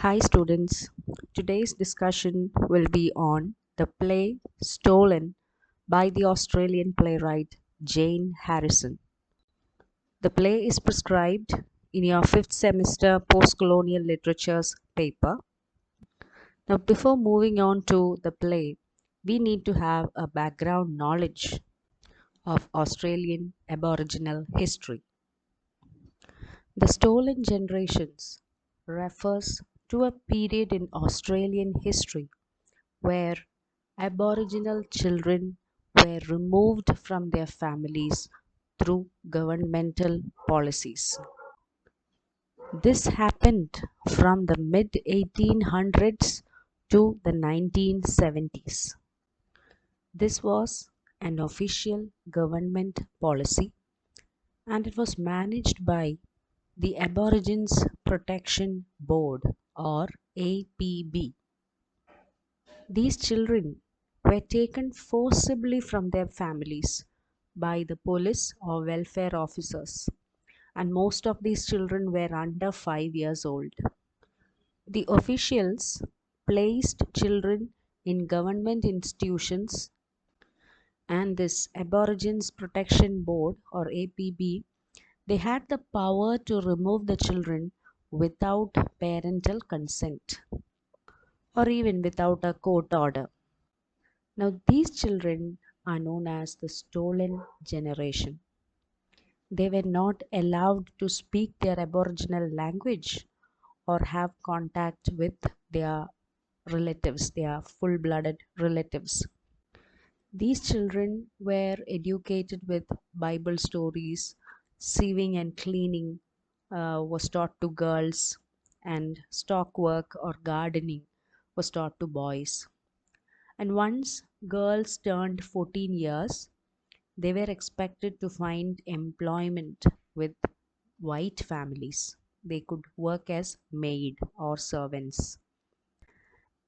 Hi students, today's discussion will be on the play Stolen by the Australian playwright Jane Harrison. The play is prescribed in your 5th semester post-colonial literatures paper. Now before moving on to the play, we need to have a background knowledge of Australian Aboriginal history. The Stolen Generations refers to a period in Australian history where Aboriginal children were removed from their families through governmental policies. This happened from the mid 1800s to the 1970s. This was an official government policy and it was managed by the Aborigines Protection Board or APB. These children were taken forcibly from their families by the police or welfare officers, and most of these children were under 5 years old. The officials placed children in government institutions, and this Aborigines Protection Board or APB, they had the power to remove the children without parental consent or even without a court order. Now, these children are known as the stolen generation. They were not allowed to speak their Aboriginal language or have contact with their relatives, their full blooded relatives. These children were educated with Bible stories, sieving and cleaning was taught to girls, and stock work or gardening was taught to boys. And once girls turned 14 years, they were expected to find employment with white families. They could work as maid or servants.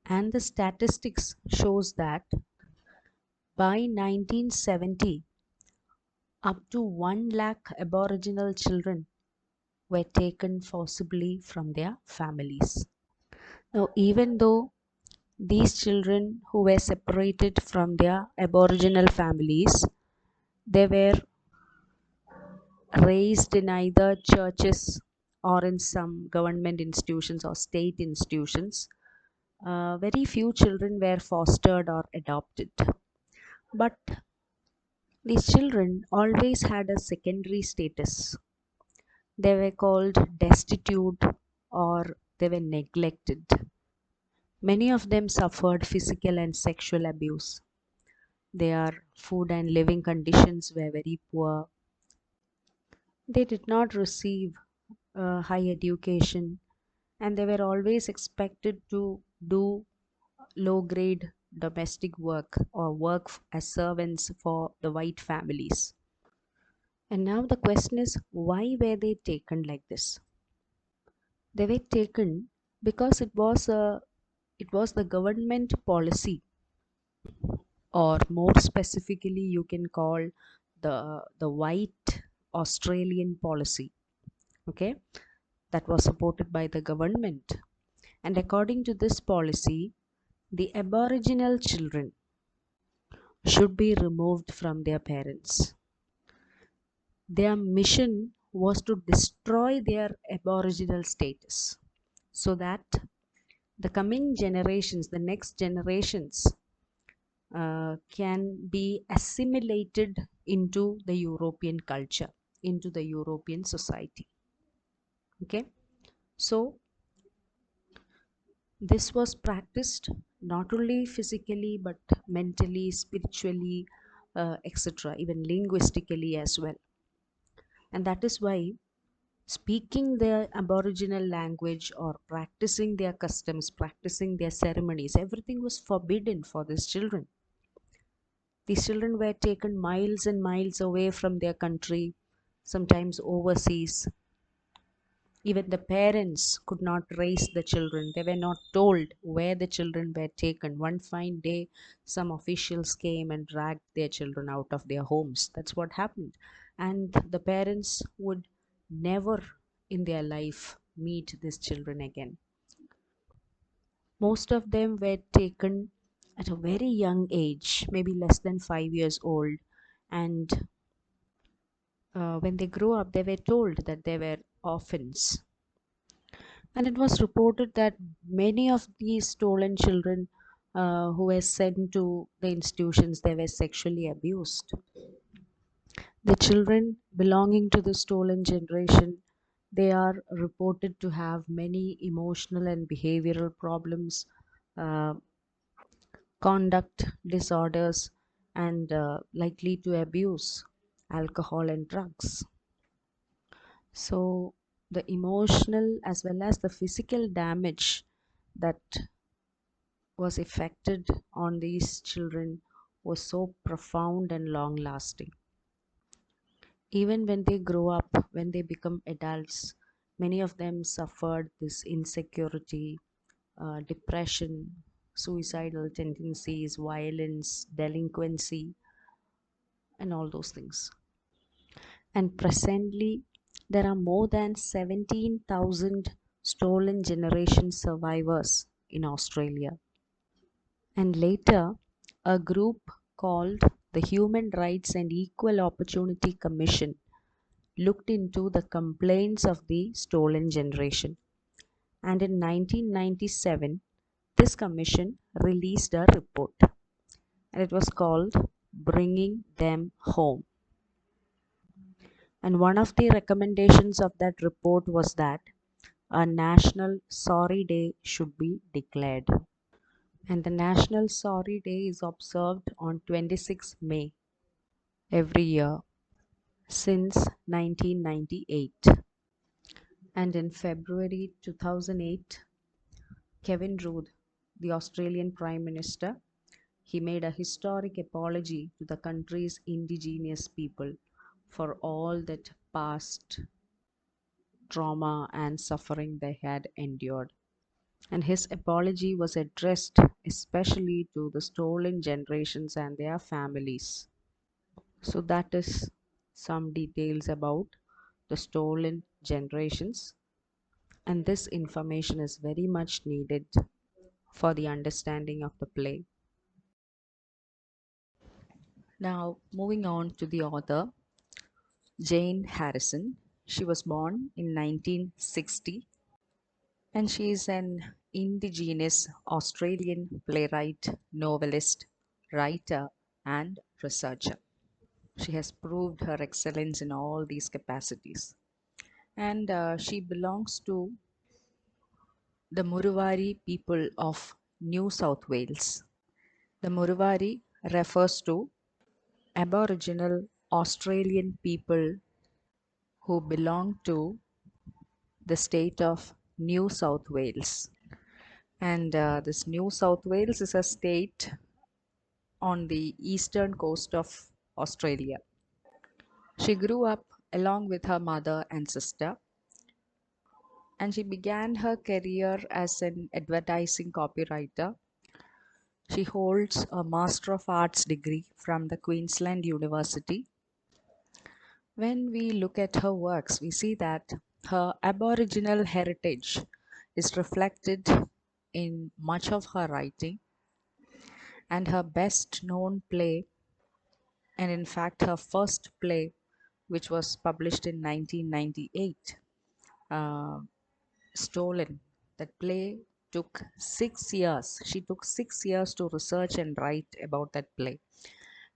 And the statistics shows that by 1970, up to 1 lakh Aboriginal children were taken forcibly from their families. Now, even though these children who were separated from their Aboriginal families, they were raised in either churches or in some government institutions or state institutions. Very few children were fostered or adopted. But these children always had a secondary status. They were called destitute or they were neglected. Many of them suffered physical and sexual abuse. Their food and living conditions were very poor. They did not receive high education and they were always expected to do low grade domestic work or work as servants for the white families. And now the question is, why were they taken like this? They were taken because it was the government policy, or more specifically you can call the white Australian policy, okay, that was supported by the government. And according to this policy, the Aboriginal children should be removed from their parents. Their mission was to destroy their Aboriginal status so that the coming generations, the next generations, can be assimilated into the European culture, into the European society. Okay, so this was practiced not only physically but mentally, spiritually, etc., even linguistically as well. And that is why speaking their Aboriginal language or practicing their customs, practicing their ceremonies, everything was forbidden for these children. These children were taken miles and miles away from their country, sometimes overseas. Even the parents could not raise the children. They were not told where the children were taken. One fine day, some officials came and dragged their children out of their homes. That's what happened. And the parents would never in their life meet these children again. Most of them were taken at a very young age, maybe less than 5 years old, and when they grew up, they were told that they were orphans. And it was reported that many of these stolen children who were sent to the institutions, they were sexually abused. The children belonging to the stolen generation, they are reported to have many emotional and behavioral problems, uh, conduct disorders, and likely to abuse alcohol and drugs. So, the emotional as well as the physical damage that was effected on these children was so profound and long lasting. Even when they grow up, when they become adults, many of them suffered this insecurity, depression, suicidal tendencies, violence, delinquency, and all those things. And presently, there are more than 17,000 stolen generation survivors in Australia. And later, a group called the Human Rights and Equal Opportunity Commission looked into the complaints of the stolen generation. And in 1997, this commission released a report, and it was called Bringing Them Home. And one of the recommendations of that report was that a National Sorry Day should be declared. And the National Sorry Day is observed on 26 May every year since 1998. And in February 2008, Kevin Rudd, the Australian Prime Minister, he made a historic apology to the country's indigenous people for all that past trauma and suffering they had endured. And his apology was addressed especially to the stolen generations and their families. So, that is some details about the stolen generations, and this information is very much needed for the understanding of the play. Now, moving on to the author, Jane Harrison. She was born in 1960, and she is an Indigenous Australian playwright, novelist, writer, and researcher. She has proved her excellence in all these capacities. And she belongs to the Muruwari people of New South Wales. The Muruwari refers to Aboriginal Australian people who belong to the state of New South Wales. And this New South Wales is a state on the eastern coast of Australia. She grew up along with her mother and sister, and she began her career as an advertising copywriter. She holds a Master of Arts degree from the Queensland University. When we look at her works, we see that her Aboriginal heritage is reflected in much of her writing, and her best known play, and in fact her first play, which was published in 1998, uh, Stolen. That play took 6 years. She took 6 years to research and write about that play.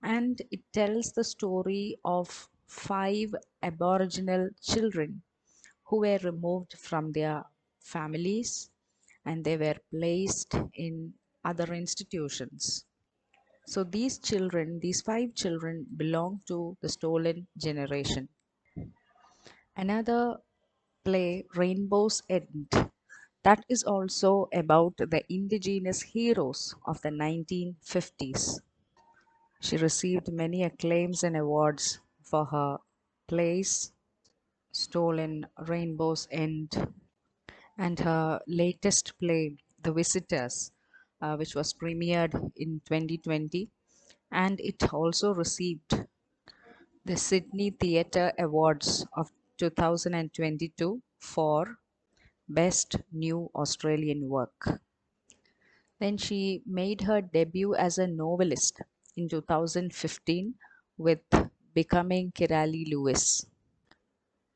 And it tells the story of five Aboriginal children who were removed from their families and they were placed in other institutions. So these children, these five children, belong to the stolen generation. Another play, Rainbow's End, that is also about the indigenous heroes of the 1950s. She received many acclaims and awards for her plays, Stolen, Rainbow's End, and her latest play, The Visitors, which was premiered in 2020, and it also received the Sydney Theatre Awards of 2022 for Best New Australian Work. Then she made her debut as a novelist in 2015 with Becoming Kirali Lewis.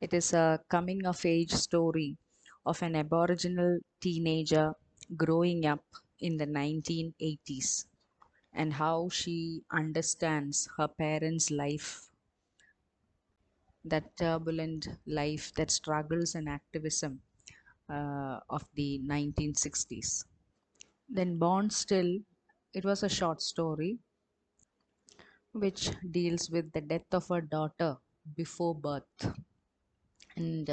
It is a coming of age story of an Aboriginal teenager growing up in the 1980s and how she understands her parents' life, that turbulent life, that struggles and activism of the 1960s. Then Born Still, it was a short story which deals with the death of her daughter before birth. And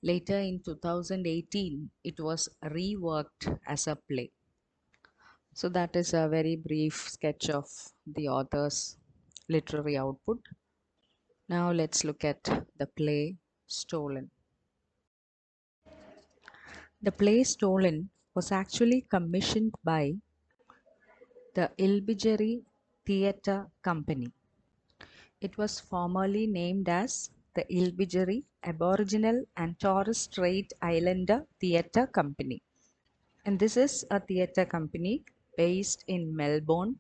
later in 2018, it was reworked as a play. So that is a very brief sketch of the author's literary output. Now let's look at the play Stolen. The play Stolen was actually commissioned by the Ilbijeri Theatre Company. It was formerly named as the Ilbijeri Aboriginal and Torres Strait Islander Theatre Company. And this is a theatre company based in Melbourne,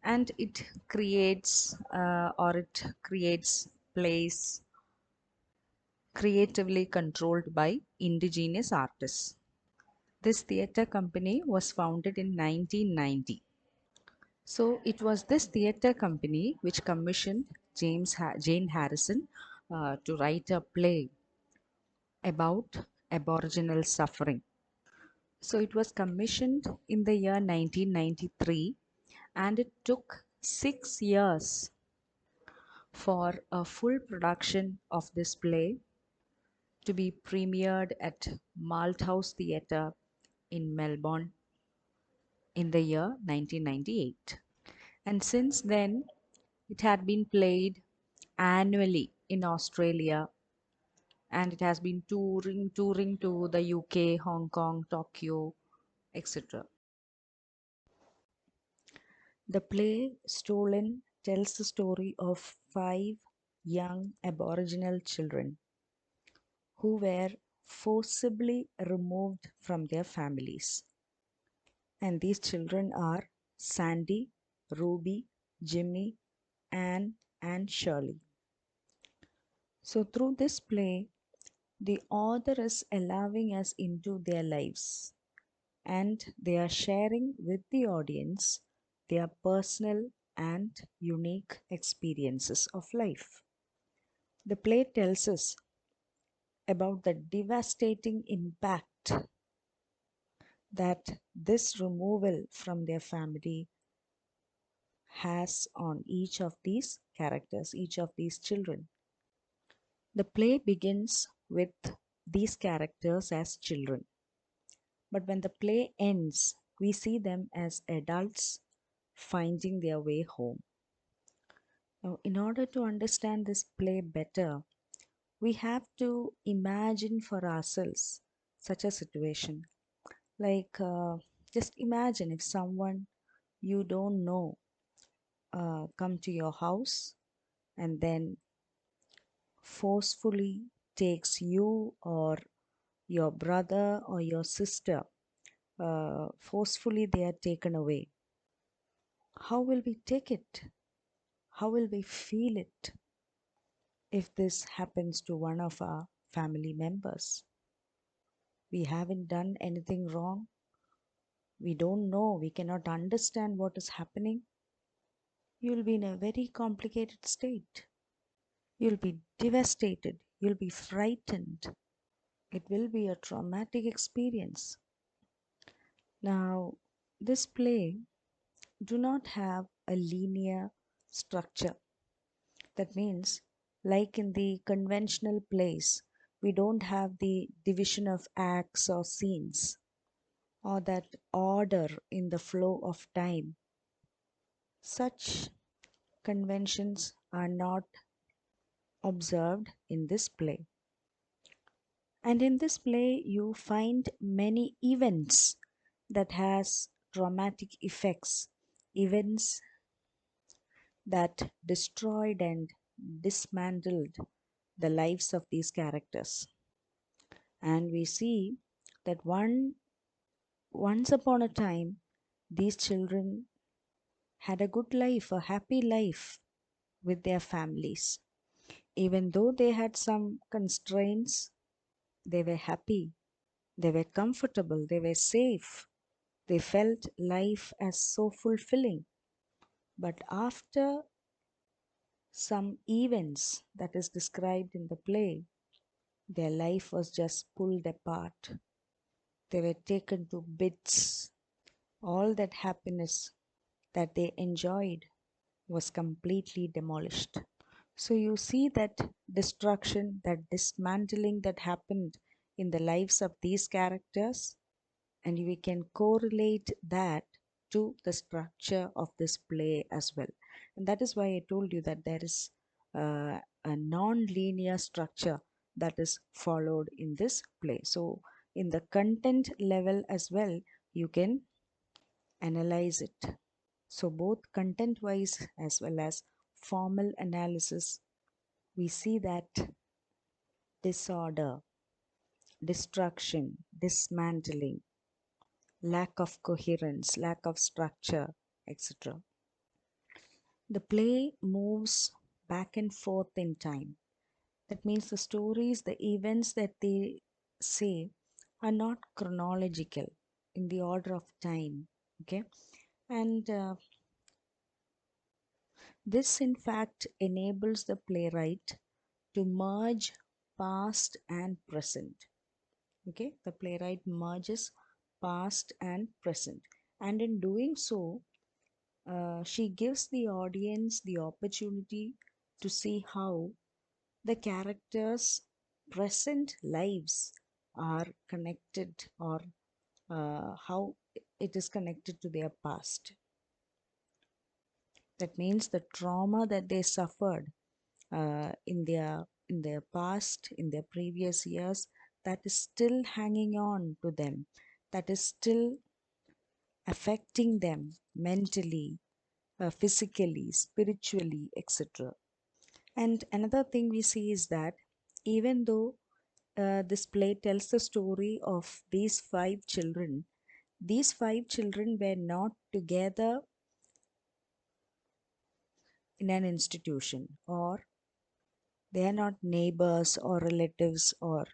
and it creates plays creatively controlled by indigenous artists. This theatre company was founded in 1990. So it was this theatre company which commissioned Jane Harrison to write a play about Aboriginal suffering. So it was commissioned in the year 1993, and it took 6 years for a full production of this play to be premiered at Malthouse Theatre in Melbourne in the year 1998. And since then, it had been played annually in Australia, and it has been touring to the UK, Hong Kong, Tokyo, etc. The play Stolen tells the story of five young Aboriginal children who were forcibly removed from their families. And these children are Sandy, Ruby, Jimmy, Anne, and Shirley. So, through this play, the author is allowing us into their lives, and they are sharing with the audience their personal and unique experiences of life. The play tells us about the devastating impact that this removal from their family has on each of these characters, each of these children. The play begins with these characters as children, but when the play ends, we see them as adults finding their way home. Now, in order to understand this play better, we have to imagine for ourselves such a situation. Like, just imagine if someone you don't know come to your house and then forcefully takes you or your brother or your sister, forcefully they are taken away. How will we take it? How will we feel it if this happens to one of our family members? We haven't done anything wrong. We don't know. We cannot understand what is happening. You'll be in a very complicated state. You'll be devastated. You'll be frightened. It will be a traumatic experience. Now, this play do not have a linear structure. That means, like in the conventional plays, we don't have the division of acts or scenes or that order in the flow of time. Such conventions are not observed in this play. And in this play, you find many events that has traumatic effects, events that destroyed and dismantled the lives of these characters. And we see that once upon a time, These children had a good life, a happy life with their families. Even though they had some constraints, they were happy, they were comfortable, they were safe. They felt life as so fulfilling. But after some events that is described in the play, their life was just pulled apart. They were taken to bits. All that happiness that they enjoyed was completely demolished. So you see that destruction, that dismantling that happened in the lives of these characters, and we can correlate that to the structure of this play as well. And that is why I told you that there is a non-linear structure that is followed in this play. So in the content level as well, you can analyze it. So both content wise as well as formal analysis, we see that disorder, destruction, dismantling, lack of coherence, lack of structure, etc. The play moves back and forth in time. That means the stories, the events that they say are not chronological in the order of time. Okay, and this in fact enables the playwright to merge past and present. Okay, the playwright merges past and present, and in doing so, she gives the audience the opportunity to see how the characters' present lives are connected, or how it is connected to their past. That means the trauma that they suffered in their past, in their previous years, that is still hanging on to them, that is still affecting them mentally, physically, spiritually, etc. And another thing we see is that even though this play tells the story of these five children were not together in an institution, or they are not neighbors or relatives or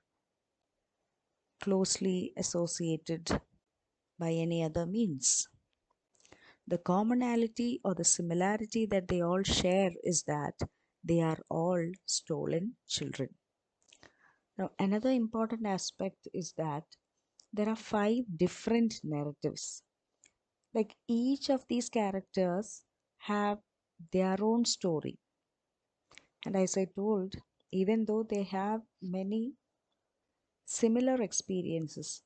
closely associated by any other means. The commonality or the similarity that they all share is that they are all stolen children. Now, another important aspect is that there are five different narratives. Like each of these characters have their own story. And as I told, even though they have many similar experiences,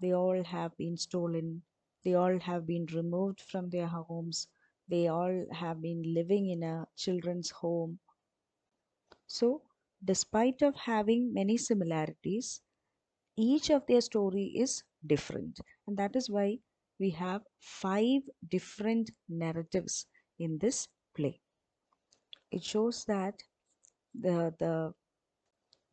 they all have been stolen, they all have been removed from their homes, they all have been living in a children's home. So, despite of having many similarities, each of their story is different, and that is why we have five different narratives in this play. It shows that the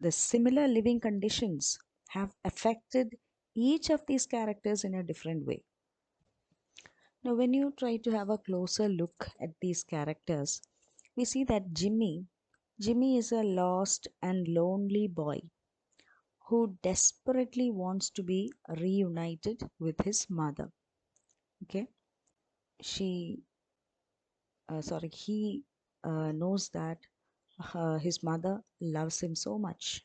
the similar living conditions have affected each of these characters in a different way. Now when you try to have a closer look at these characters, we see that Jimmy is a lost and lonely boy who desperately wants to be reunited with his mother. Okay, she sorry he knows that his mother loves him so much.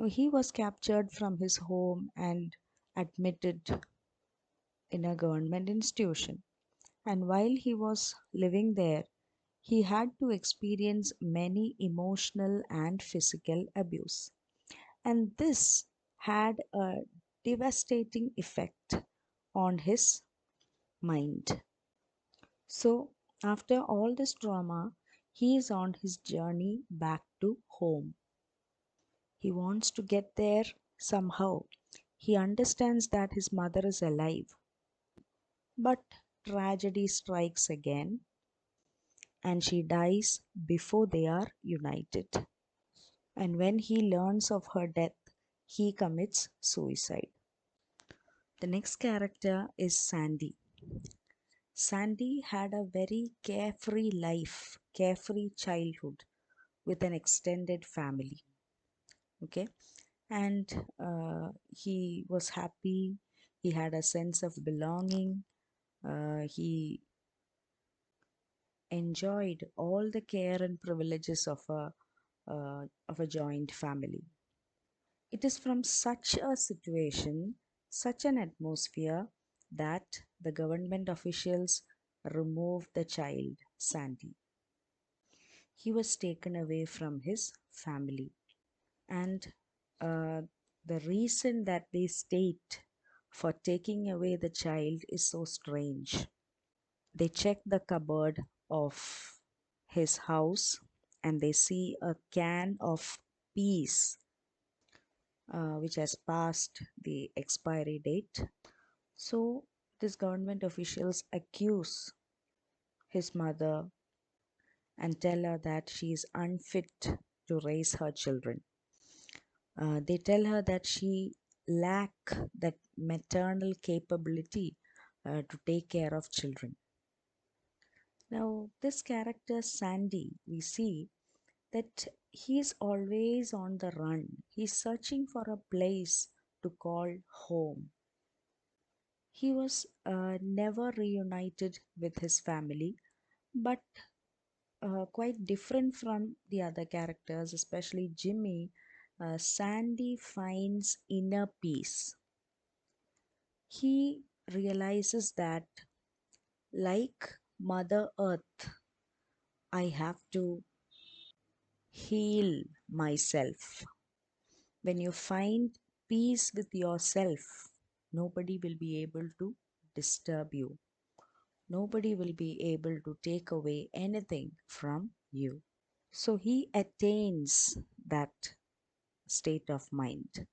He was captured from his home and admitted in a government institution, and while he was living there, he had to experience many emotional and physical abuse, and this had a devastating effect on his mind. So, after all this trauma, he is on his journey back to home. He wants to get there somehow. He understands that his mother is alive. But tragedy strikes again, and she dies before they are united. And when he learns of her death, he commits suicide. The next character is Sandy. Sandy had a very carefree life, carefree childhood with an extended family. Okay, and he was happy. He had a sense of belonging. He enjoyed all the care and privileges of a joint family. It is from such a situation, such an atmosphere, that the government officials removed the child, Sandy. He was taken away from his family. And uh, the reason that they state for taking away the child is so strange. They check the cupboard of his house and they see a can of peas which has passed the expiry date. So, these government officials accuse his mother and tell her that she is unfit to raise her children. They tell her that she lack that maternal capability to take care of children. Now, this character Sandy, we see that he's always on the run. He's searching for a place to call home. He was never reunited with his family, but quite different from the other characters, especially Jimmy. Sandy finds inner peace. He realizes that, like Mother Earth, I have to heal myself. When you find peace with yourself, nobody will be able to disturb you. Nobody will be able to take away anything from you. So he attains that state of mind.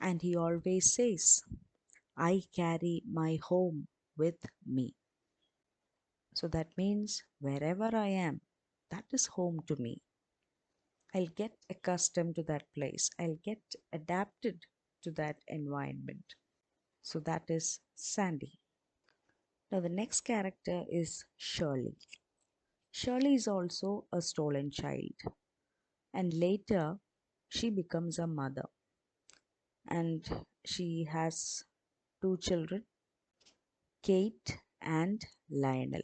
And he always says, I carry my home with me. So that means wherever I am, that is home to me. I'll get accustomed to that place. I'll get adapted to that environment. So that is Sandy. Now, the next character is Shirley. Shirley is also a stolen child, and later she becomes a mother, and she has two children, Kate and Lionel.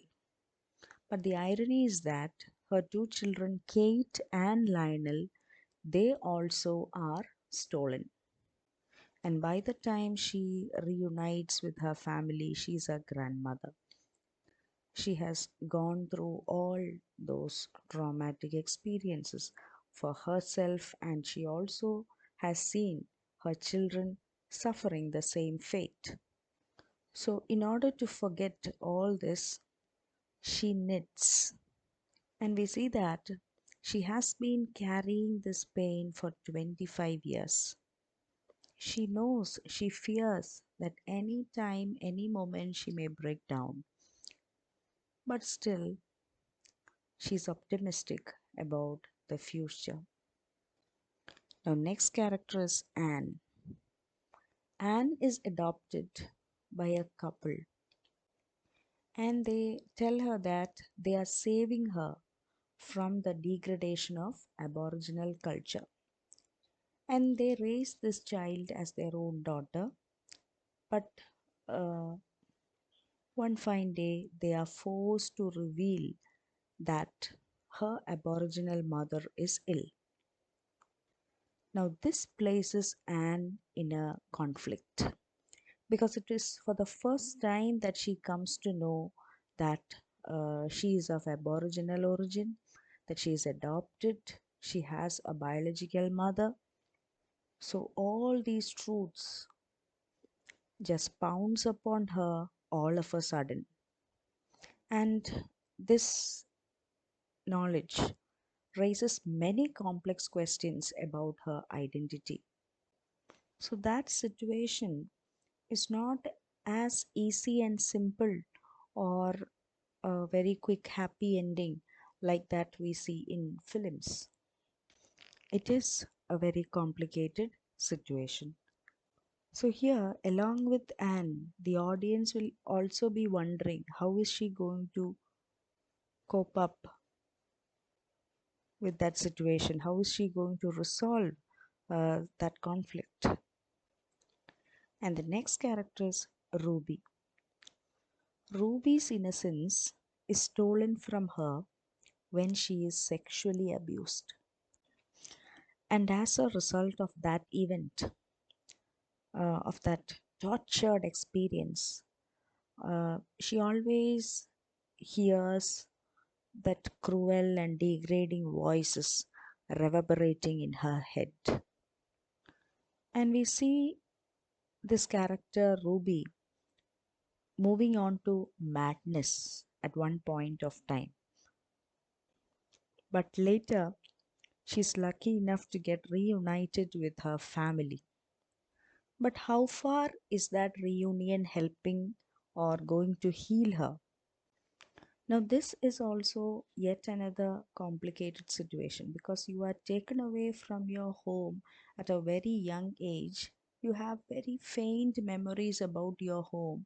But the irony is that her two children, Kate and Lionel, they also are stolen. And by the time she reunites with her family, she's a grandmother. She has gone through all those traumatic experiences for herself, and she also has seen her children suffering the same fate. So, in order to forget all this, she knits. And we see that she has been carrying this pain for 25 years. She knows, she fears that any time, any moment she may break down. But still, she's optimistic about the future. Now, next character is Anne. Anne is adopted by a couple, and they tell her that they are saving her from the degradation of Aboriginal culture. And they raise this child as their own daughter, but uh, one fine day they are forced to reveal that her Aboriginal mother is ill. Now, this places Anne in a conflict because it is for the first time that she comes to know that she is of Aboriginal origin, that she is adopted, she has a biological mother. So, all these truths just pounds upon her all of a sudden. And this knowledge raises many complex questions about her identity. So, that situation is not as easy and simple or a very quick happy ending like that we see in films. It is a very complicated situation. So here, along with Anne, the audience will also be wondering how is she going to cope up with that situation? How is she going to resolve that conflict? And the next character is Ruby. Ruby's innocence is stolen from her when she is sexually abused. And as a result of that event, of that tortured experience, she always hears that cruel and degrading voices reverberating in her head. And we see this character, Ruby, moving on to madness at one point of time. But later, she's lucky enough to get reunited with her family. But how far is that reunion helping or going to heal her? Now, this is also yet another complicated situation because you are taken away from your home at a very young age. You have very faint memories about your home.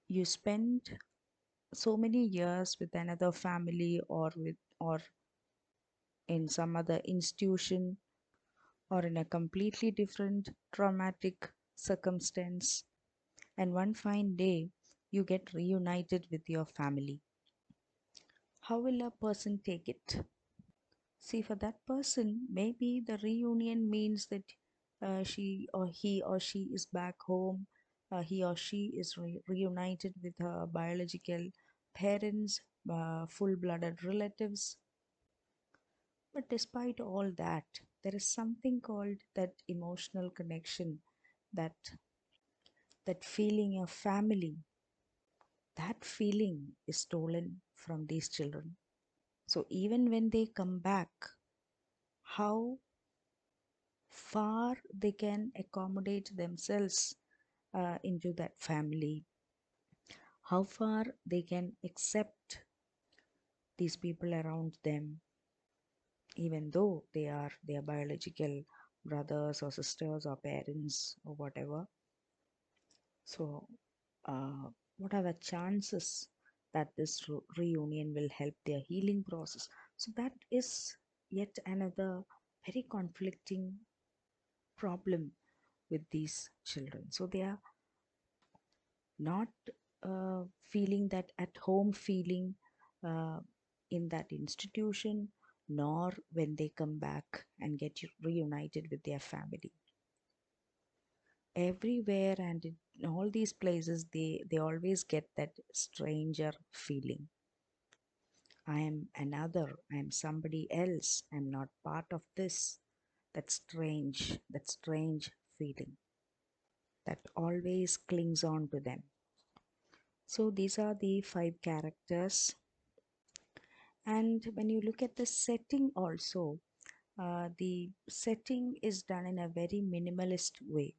You spend so many years with another family or in some other institution or in a completely different traumatic circumstance, and one fine day you get reunited with your family. How will a person take it? See, for that person, maybe the reunion means that she or he or she is back home. He or she is reunited with her biological parents, full blooded relatives. But despite all that, there is something called that emotional connection, that that feeling of family. That feeling is stolen from these children. So even when they come back, how far they can accommodate themselves into that family, how far they can accept these people around them, even though they are their biological brothers or sisters or parents or whatever. So, what are the chances that this reunion will help their healing process? So, that is yet another very conflicting problem with these children. So, they are not feeling that at home feeling uh, in that institution, nor when they come back and get reunited with their family. Everywhere and in all these places, they always get that stranger feeling. I am another, I am somebody else, I'm not part of this. That strange feeling that always clings on to them. So these are the five characters. And when you look at the setting also, the setting is done in a very minimalist way.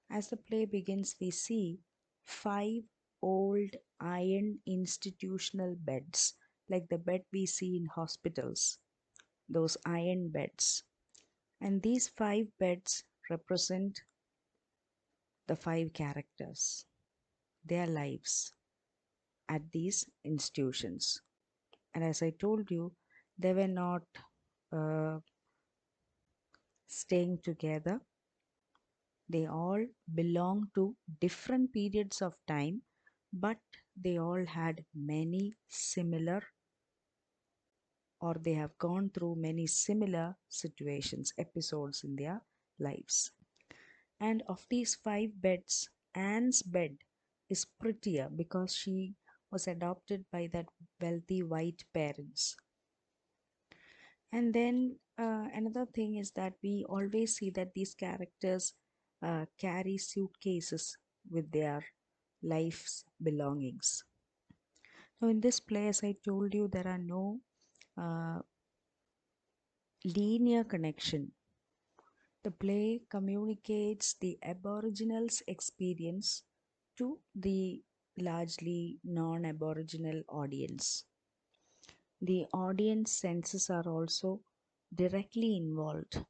As the play begins, we see five old iron institutional beds, like the bed we see in hospitals, those iron beds. And these five beds represent the five characters, their lives at these institutions. And as I told you, they were not uh, staying together. They all belong to different periods of time, but they all had many similar, or they have gone through many similar situations, episodes in their lives. And of these five beds, Anne's bed is prettier because she was adopted by that wealthy white parents. And then another thing is that we always see that these characters carry suitcases with their life's belongings. Now, in this play, as I told you, there are no uh, linear connection. The play communicates the Aboriginals' experience to the largely non Aboriginal audience. The audience senses are also directly involved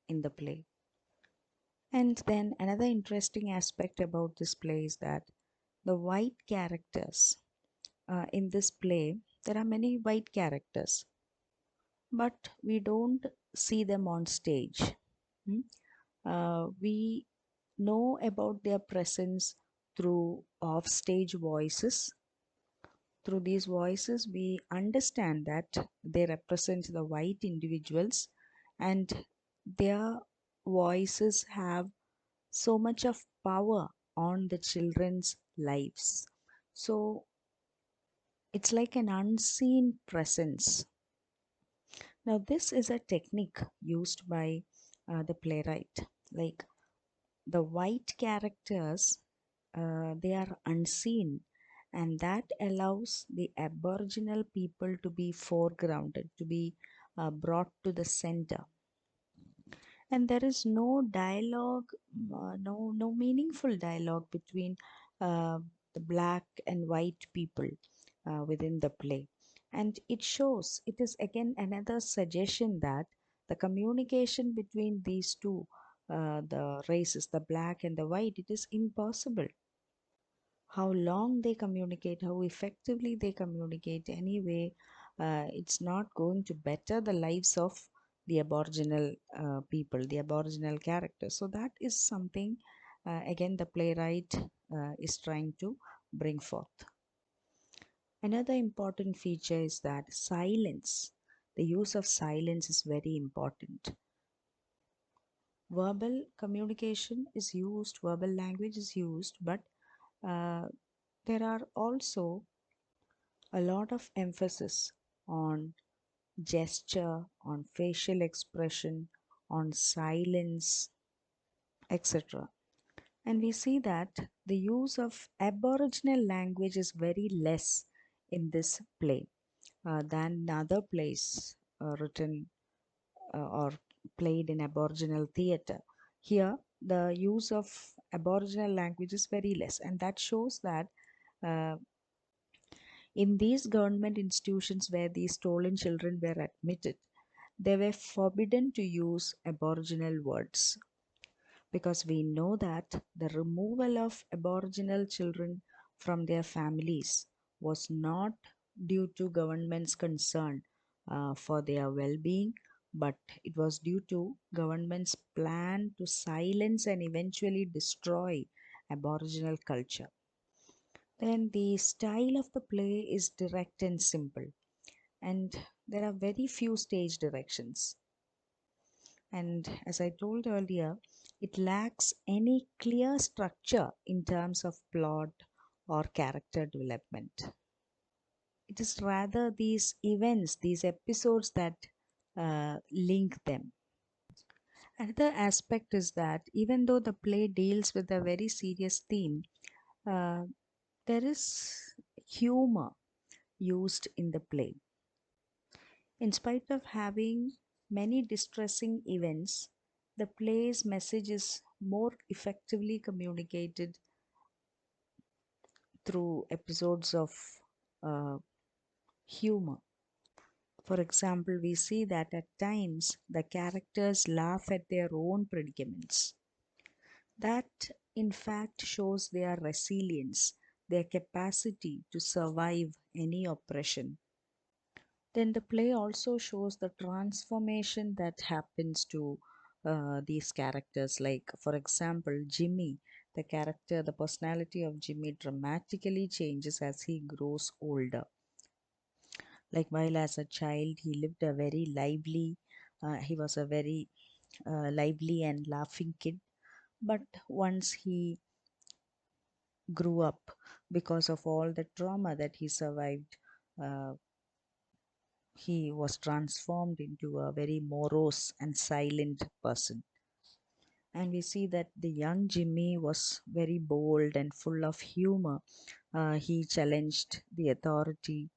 in the play. And then another interesting aspect about this play is that the white characters in this play, there are many white characters, but we don't see them on stage. Hmm? We know about their presence through off-stage voices. Through these voices, we understand that they represent the white individuals, and their voices have so much of power on the children's lives. So it's like an unseen presence. Now, this is a technique used by the playwright. Like the white characters, they are unseen, and that allows the Aboriginal people to be foregrounded, to be brought to the center. And there is no dialogue, no meaningful dialogue between uh, the black and white people within the play. And it shows, it is again another suggestion that the communication between these two, the races, the black and the white, it is impossible. How long they communicate, how effectively they communicate, anyway, it's not going to better the lives of the Aboriginal people, the Aboriginal characters. So that is something, again, the playwright is trying to bring forth. Another important feature is that silence. The use of silence is very important. Verbal communication is used, verbal language is used, but uh, there are also a lot of emphasis on gesture, on facial expression, on silence, etc. And we see that the use of Aboriginal language is very less in this play than in other plays written or played in Aboriginal theatre. Here, the use of Aboriginal language is very less, and that shows that uh, in these government institutions where these stolen children were admitted, they were forbidden to use Aboriginal words, because we know that the removal of Aboriginal children from their families was not due to government's concern for their well-being, but it was due to government's plan to silence and eventually destroy Aboriginal culture. Then the style of the play is direct and simple, and there are very few stage directions. And as I told earlier, it lacks any clear structure in terms of plot or character development. It is rather these events, these episodes that link them. Another aspect is that even though the play deals with a very serious theme, uh, there is humor used in the play. In spite of having many distressing events, the play's message is more effectively communicated through episodes of uh, humor. For example, we see that at times the characters laugh at their own predicaments. That, in fact, shows their resilience, their capacity to survive any oppression. Then the play also shows the transformation that happens to these characters. Like, for example, Jimmy, the character, the personality of Jimmy dramatically changes as he grows older. Like, while as a child, he lived a very lively, he was a very lively and laughing kid. But once he grew up, because of all the trauma that he survived, uh, he was transformed into a very morose and silent person. And we see that the young Jimmy was very bold and full of humor. He challenged the authority.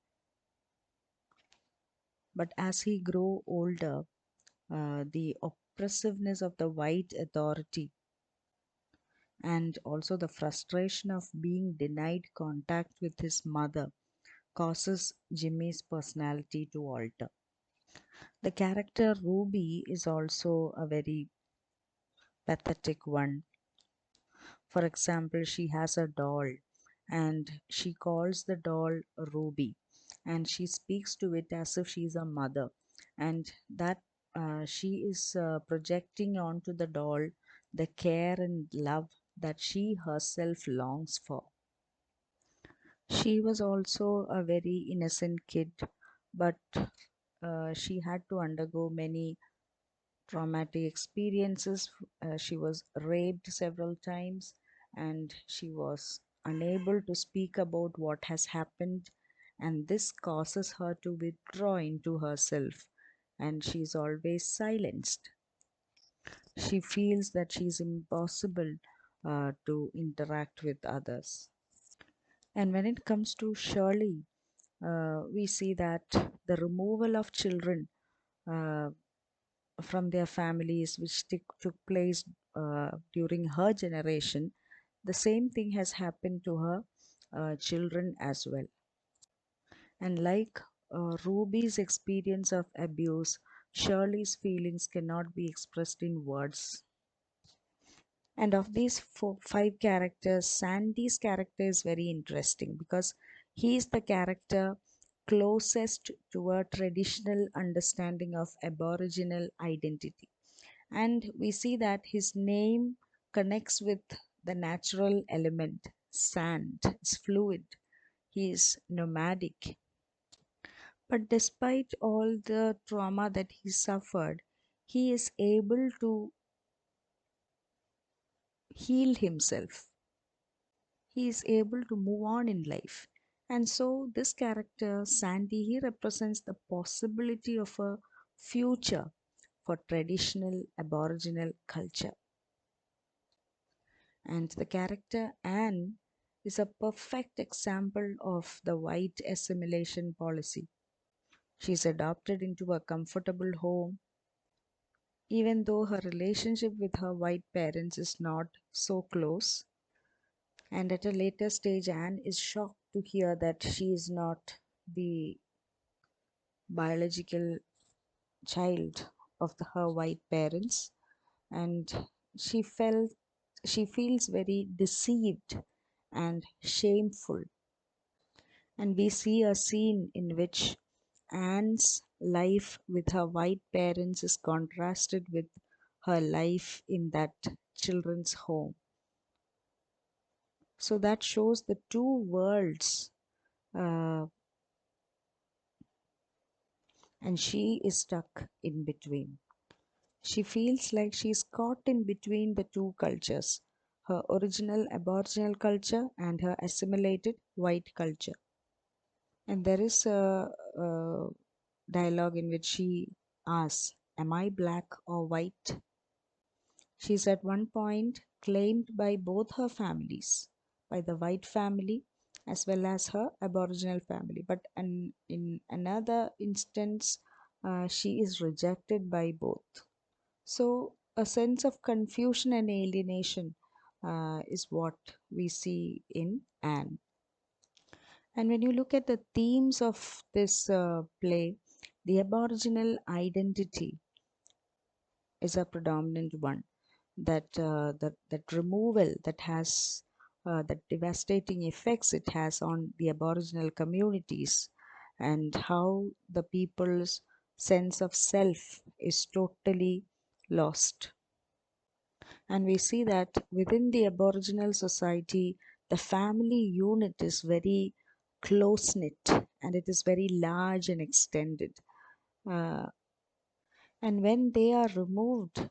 But as he grew older, the oppressiveness of the white authority and also the frustration of being denied contact with his mother causes Jimmy's personality to alter. The character Ruby is also a very pathetic one. For example, she has a doll and she calls the doll Ruby, and she speaks to it as if she's a mother, and that she is projecting onto the doll the care and love that she herself longs for. She was also a very innocent kid, but she had to undergo many traumatic experiences. She was raped several times and she was unable to speak about what has happened, and this causes her to withdraw into herself and she's always silenced. She feels that she's impossible to interact with others. And when it comes to Shirley, we see that the removal of children uh, from their families, which took place during her generation, the same thing has happened to her children as well. And like Ruby's experience of abuse, Shirley's feelings cannot be expressed in words. And of these five characters, Sandy's character is very interesting because he is the character closest to a traditional understanding of Aboriginal identity. And we see that his name connects with the natural element, sand. It's fluid. He is nomadic. But despite all the trauma that he suffered, he is able to heal himself. He is able to move on in life. And so, this character, Sandy, he represents the possibility of a future for traditional Aboriginal culture. And the character Anne is a perfect example of the white assimilation policy. She is adopted into a comfortable home, even though her relationship with her white parents is not so close. And at a later stage, Anne is shocked to hear that she is not the biological child of her white parents, and she felt she feels very deceived and shameful. And we see a scene in which Anne's life with her white parents is contrasted with her life in that children's home. So that shows the two worlds, uh, and she is stuck in between. She feels like she's caught in between the two cultures, her original Aboriginal culture and her assimilated white culture. And there is a dialogue in which she asks, "Am I black or white?" She's at one point claimed by both her families, by the white family as well as her Aboriginal family. But in another instance, she is rejected by both. So, a sense of confusion and alienation is what we see in Anne. And when you look at the themes of this play, the Aboriginal identity is a predominant one. That removal that has that devastating effects it has on the Aboriginal communities, and how the people's sense of self is totally lost. And we see that within the Aboriginal society, the family unit is very close knit and it is very large and extended. Uh, and when they are removed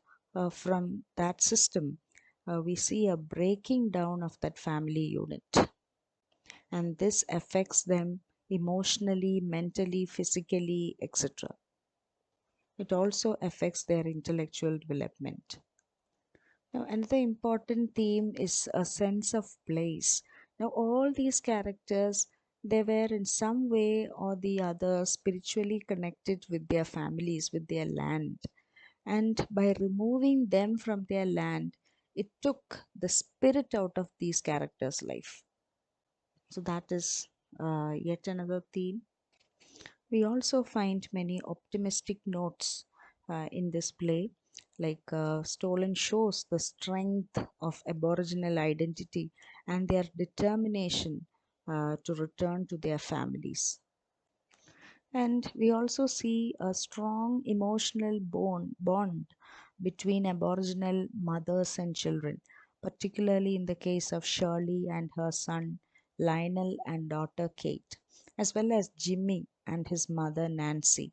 from that system, we see a breaking down of that family unit. And this affects them emotionally, mentally, physically, etc. It also affects their intellectual development. Now, another important theme is a sense of place. Now, all these characters, they were in some way or the other spiritually connected with their families, with their land. And by removing them from their land, it took the spirit out of these characters' life. So, that is yet another theme. We also find many optimistic notes in this play, Stolen shows the strength of Aboriginal identity and their determination to return to their families. And we also see a strong emotional bond between Aboriginal mothers and children, particularly in the case of Shirley and her son Lionel and daughter Kate, as well as Jimmy and his mother Nancy.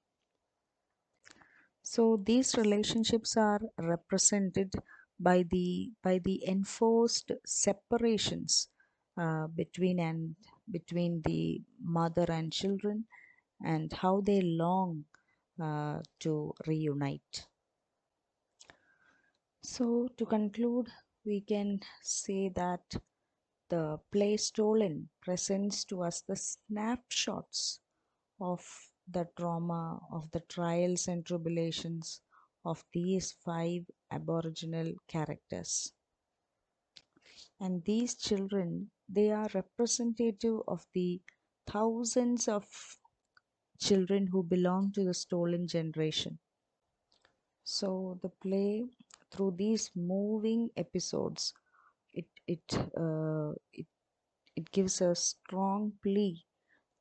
So these relationships are represented by the enforced separations between the mother and children, and how they long to reunite. So to conclude, we can say that the play Stolen presents to us the snapshots of the trauma, of the trials and tribulations of these five Aboriginal characters. And these children, they are representative of the thousands of children who belong to the stolen generation. So the play, through these moving episodes, it it uh, it, it gives a strong plea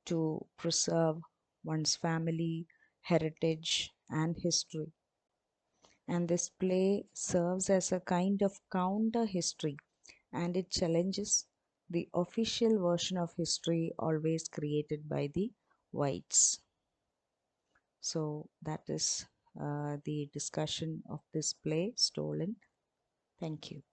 to preserve one's family, heritage, and history. And this play serves as a kind of counter history, and it challenges the official version of history always created by the whites. So that is the discussion of this play, Stolen. Thank you.